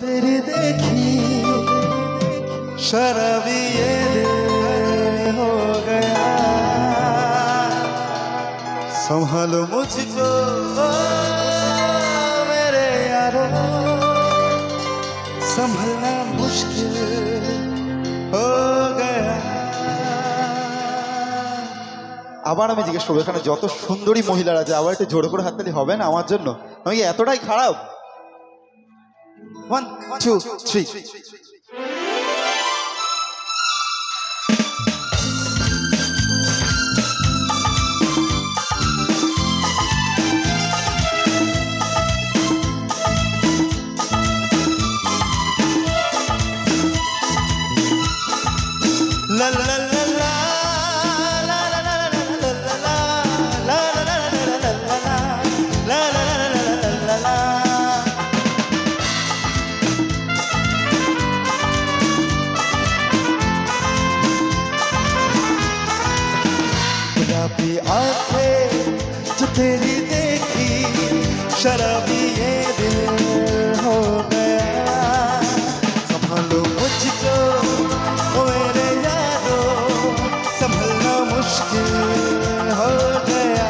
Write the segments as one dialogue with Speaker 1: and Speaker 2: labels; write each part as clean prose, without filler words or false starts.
Speaker 1: तेरी देखी शराबी ये दिल हो गया, संभालो मुझको मेरे यारो, संभलना मुश्किल हो गया। আবার আমি জিজ্ঞেস করবো, এখানে যত সুন্দরী মহিলারা আছে আবার একটু জোরে করে হাততালি হবে না আমার জন্য? আমি কি এতটাই খারাপ? 1 2 3 la la la गुलाबी आंखें जो तेरी देखी शराबी ये दिल हो गया, संभालो मुझको मेरे यारो, संभलना मुश्किल हो गया।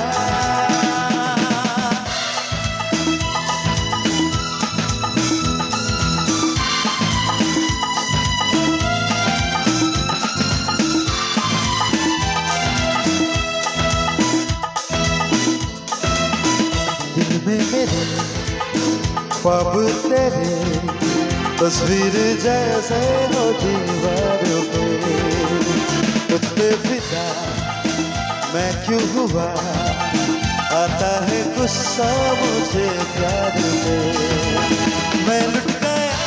Speaker 1: दिल में मेरे ख्वाब तेरे तस्वीर जैसे हो दीवारों पे, तुझ पे फिदा मैं क्यों हुआ, आता है गुस्सा मुझे प्यार में। मैं लुट गया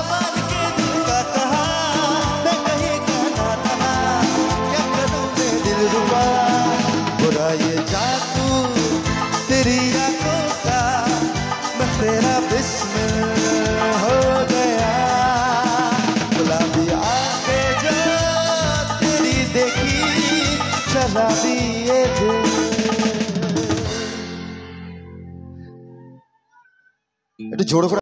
Speaker 1: मान के दिल का कहा, मैं कहीं का ना रहा, क्या करूं मैं दिल रुबा, बुरा ये जादू तेरी आंखों का, मैं तेरा बिस्मिल हो गया। गुलाबी आंखें जो तेरी देखी शराबी ये दिल। একটু জোরে করে